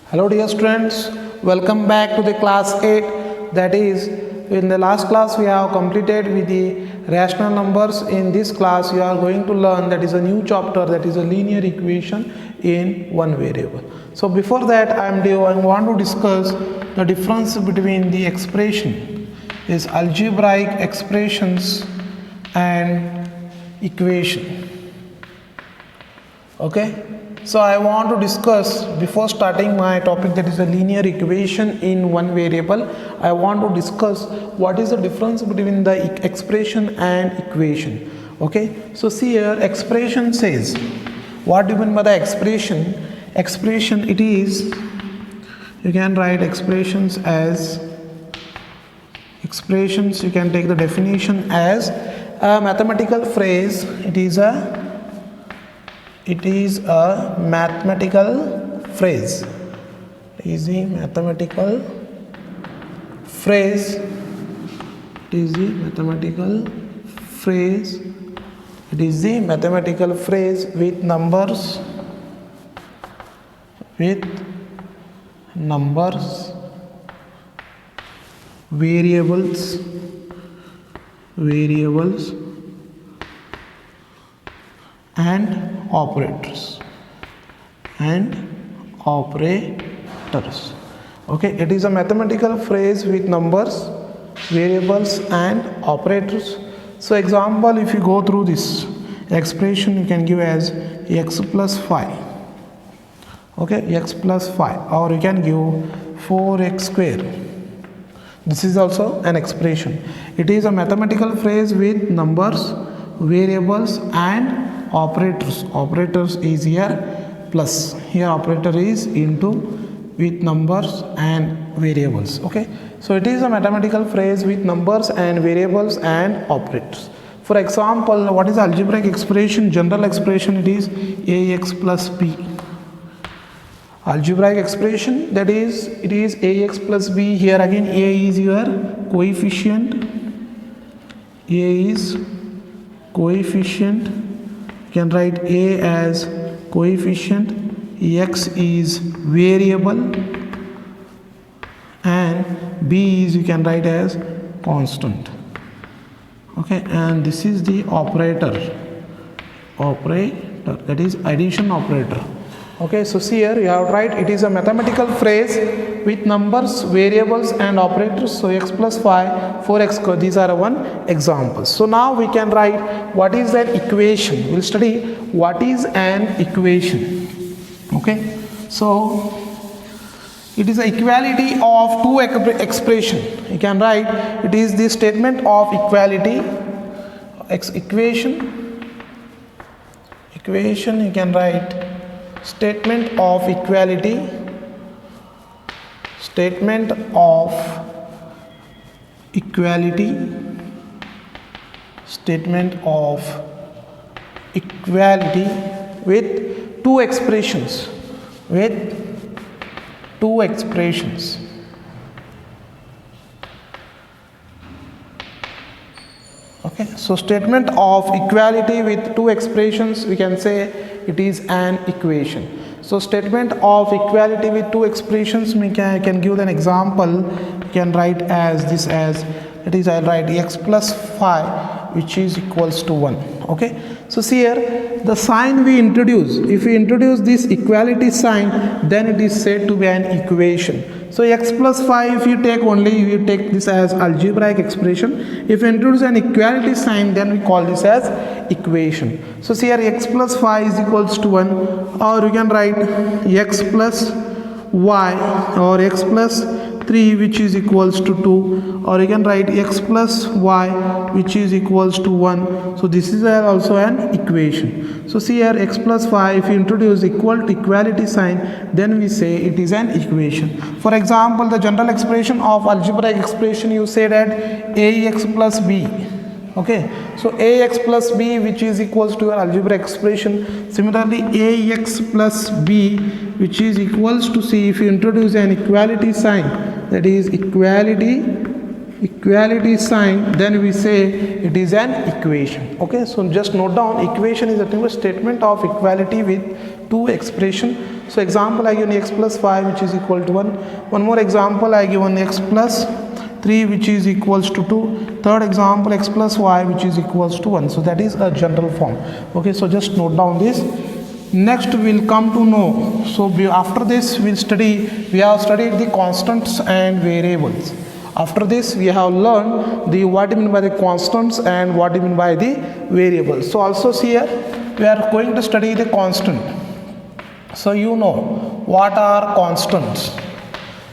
Hello dear students, welcome back to the class 8. That is, in the last class we have completed with the rational numbers. In this class you are going to learn that is a new chapter, that is a linear equation in one variable. So before that I want to discuss the difference between the expression is algebraic expressions and equation. Okay, so I want to discuss, before starting my topic, that is a linear equation in one variable, I want to discuss what is the difference between the expression and equation. Okay, so see here, expression says, what do you mean by the expression? Expression, it is, you can write expressions as, expressions you can take the definition as a mathematical phrase. It is a mathematical phrase. It is a mathematical phrase. It is a mathematical phrase. It is a mathematical phrase with numbers, variables, and operators. Okay, it is a mathematical phrase with numbers, variables, and operators. So example, if you go through this expression, you can give as x plus 5. Okay, x plus 5, or you can give 4x square. This is also an expression. It is a mathematical phrase with numbers, variables, and operators. Operators is here plus, here operator is into with numbers and variables. Okay, so it is a mathematical phrase with numbers and variables and operators. For example, what is algebraic expression? General expression, it is ax plus b. Algebraic expression, that is, it is ax plus b. Here again a is your coefficient, a is coefficient. You can write a as coefficient, x is variable, and b is, you can write as constant. Okay, and this is the operator, that is addition operator. Okay, so see here you have to write, it is a mathematical phrase with numbers, variables, and operators. So x plus 5, 4x square, these are one examples. So now we can write what is an equation. We'll study what is an equation. Okay, so it is the equality of two expression. You can write, it is the statement of equality. Equation you can write statement of equality, with two expressions, Okay, so statement of equality with two expressions, we can say it is an equation. So statement of equality with two expressions, I can give an example. You can write as this, as it is, I'll write x plus 5, which is equals to 1. Okay, so see here the sign we introduce, if we introduce this equality sign, then it is said to be an equation. So x plus 5, if you take only, you take this as algebraic expression. If you introduce an equality sign, then we call this as equation. So see here x plus 5 is equals to 1, or you can write x plus y, or x plus 3, which is equals to 2, or you can write x plus y, which is equals to 1. So this is also an equation. So see here x plus 5, if you introduce equality sign, then we say it is an equation. For example, the general expression of algebraic expression, you say that ax plus b. Okay, so ax plus b, which is equals to your algebraic expression. Similarly, ax plus b, which is equals to c, if you introduce an equality sign, that is equality sign, then we say it is an equation. Okay, so just note down, equation is a statement of equality with two expression. So example I give x plus 5 which is equal to 1. One more example I give x plus 3 which is equals to 2. Third example x plus y which is equals to 1. So that is a general form. Okay, so just note down this. Next we'll come to know. So after this we have studied the constants and variables. After this we have learned the what you mean by the constants and what you mean by the variables. So also see here we are going to study the constant. So you know what are constants.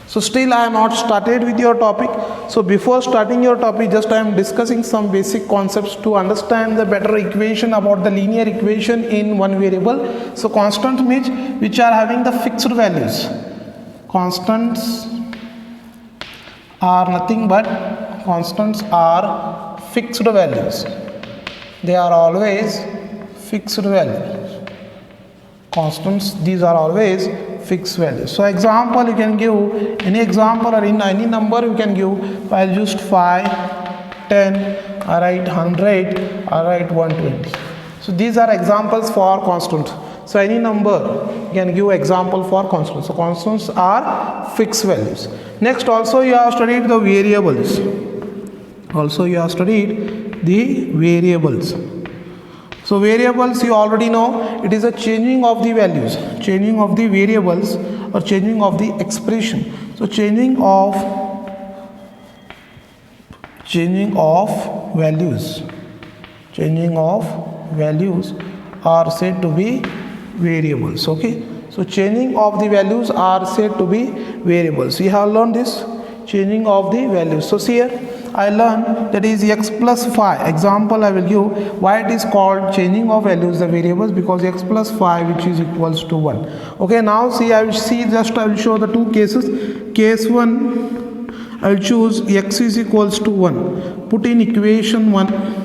So still I am not started with your topic. So before starting your topic, just I am discussing some basic concepts to understand the better equation about the linear equation in one variable. So constant means which are having the fixed values. Constants are nothing but fixed values. They are always fixed values. Constants, these are always fixed values. So example, you can give any example or in any number you can give. I'll just 5, 10, I write 100, I write 120. So these are examples for constants. So any number you can give example for constants. So constants are fixed values. Next also you have studied the variables. So variables you already know, it is a changing of the values, changing of the variables or changing of the expression. So changing of values are said to be variables. Okay, so changing of the values are said to be variables. We have learned this changing of the values. So see here I learned that is x plus 5. Example I will give why it is called changing of values the variables, because x plus 5 which is equals to 1. Okay, now see I will show the two cases. Case 1, I will choose x is equals to 1. Put in equation 1.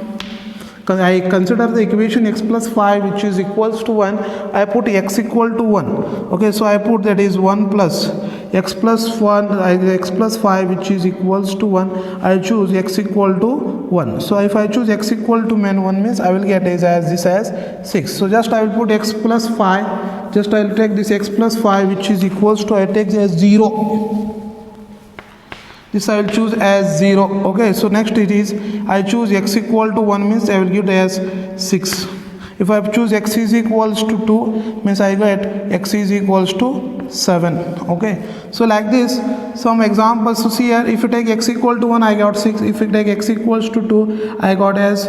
I consider the equation x plus 5 which is equals to 1. I put x equal to 1. Okay, so I put that is 1 plus x plus 1, x plus 5 which is equals to 1. I choose x equal to 1. So if I choose x equal to 1 means I will get as this as 6. So just I will put x plus 5. Just I will take this x plus 5 which is equals to, I take as 0. This I will choose as 0. Okay, so next it is I choose x equal to 1 means I will give it as 6. If I choose x is equals to 2 means I get x is equals to 7. Okay, so like this some examples. So see here, if you take x equal to 1 I got 6. If you take x equals to 2 I got as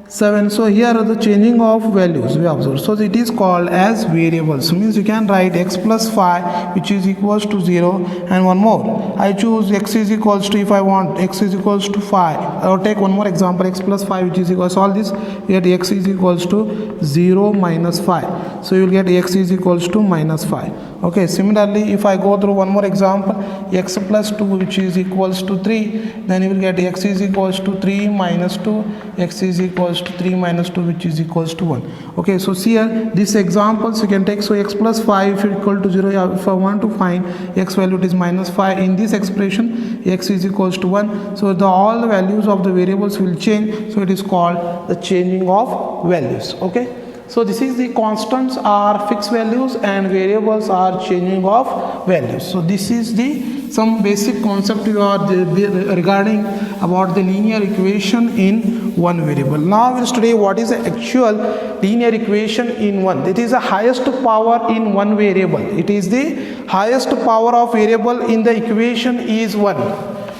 7. So here are the changing of values we observe. So it is called as variables. So means you can write x plus 5 which is equals to 0, and one more I choose x is equals to, if I want x is equals to 5, or take one more example x plus 5 which is equals to all this, you get x is equals to 0 minus 5. So you will get x is equals to minus 5. Okay, similarly if I go through one more example, x plus 2 which is equals to 3, then you will get x is equals to 3 minus 2, x is equals to 3 minus 2 which is equals to 1. Okay, so see here these examples you can take. So x plus 5 if equal to 0, if I want to find x value it is minus 5. In this expression x is equals to 1. So all the values of the variables will change. So it is called the changing of values. Okay, so this is the constants are fixed values and variables are changing of values. So this is the some basic concept you are regarding about the linear equation in one variable. Now we will study what is the actual linear equation in one. It is the highest power in one variable. It is the highest power of variable in the equation is 1.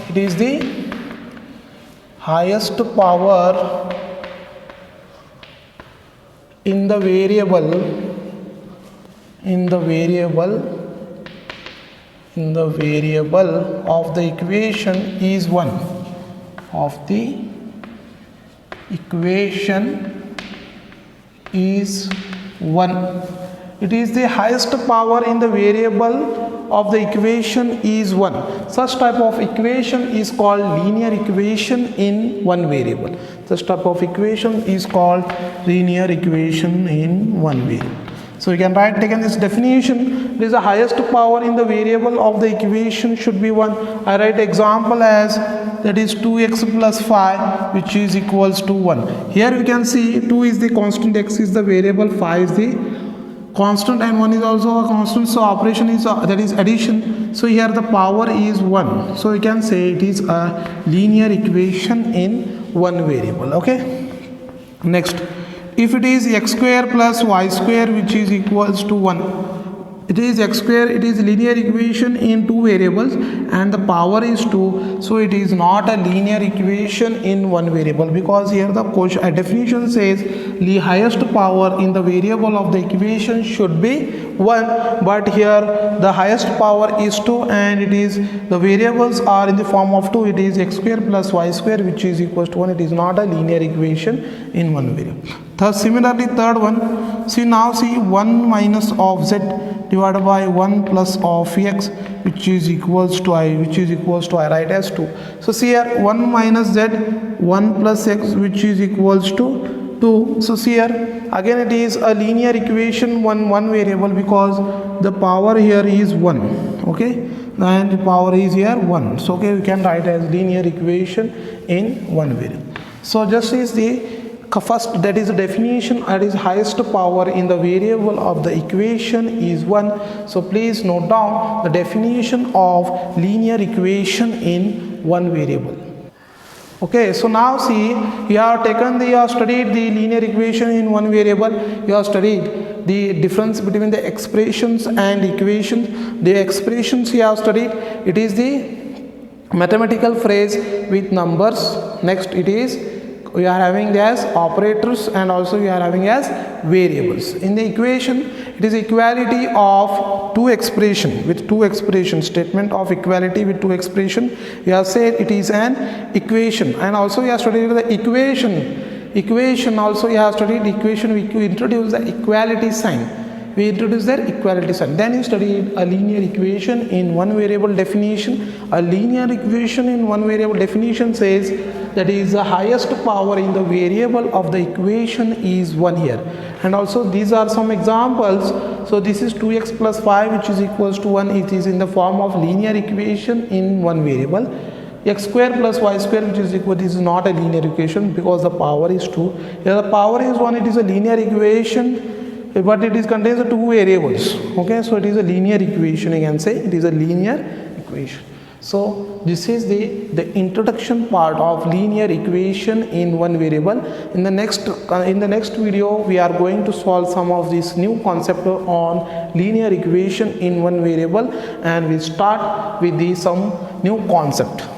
It is the highest power in the variable of the equation is 1. Of the equation is 1. It is the highest power in the variable of the equation is 1. Such type of equation is called linear equation in one variable. Such type of equation is called linear equation in one variable. So you can write taken this definition. It is the highest power in the variable of the equation should be 1. I write example as that is 2x plus 5 which is equals to 1. Here you can see 2 is the constant, x is the variable, 5 is the constant and 1 is also a constant, so operation is that is addition. So here the power is 1, so we can say it is a linear equation in one variable. Okay, next, if it is x square plus y square which is equals to 1, it is x square, it is linear equation in two variables and the power is 2, so it is not a linear equation in one variable, because here the question definition says the highest power in the variable of the equation should be 1, but here the highest power is 2 and it is the variables are in the form of 2, it is x square plus y square which is equals to 1. It is not a linear equation in one variable. Thus similarly third one, see 1 minus of z divided by 1 plus of x which is equals to I write as 2. So see here 1 minus z, 1 plus x which is equals to 2. So see here again it is a linear equation one variable, because the power here is 1, okay, and the power is here 1. So okay, we can write as linear equation in one variable. So just is the first, that is the definition, that is highest power in the variable of the equation is 1. So please note down the definition of linear equation in one variable. Okay, so now see, you have studied the linear equation in one variable, you have studied the difference between the expressions and equations. The expressions you have studied, it is the mathematical phrase with numbers. Next it is we are having as operators and also we are having as variables. In the equation, it is equality of two expression with two expressions, statement of equality with two expression. We have said it is an equation, and also we have studied the equation also we have studied equation. We introduce the equality sign. We introduce that equality sign. Then you studied a linear equation in one variable definition. A linear equation in one variable definition says that is the highest power in the variable of the equation is 1 here. And also these are some examples. So this is 2x plus 5 which is equals to 1. It is in the form of linear equation in one variable. X square plus y square which is equal, this is not a linear equation because the power is 2. Here the power is 1, it is a linear equation, but it is contains the two variables. Okay, so it is a linear equation, you can say it is a linear equation. So this is the introduction part of linear equation in one variable. In the next video we are going to solve some of this new concept on linear equation in one variable, and we start with some new concept.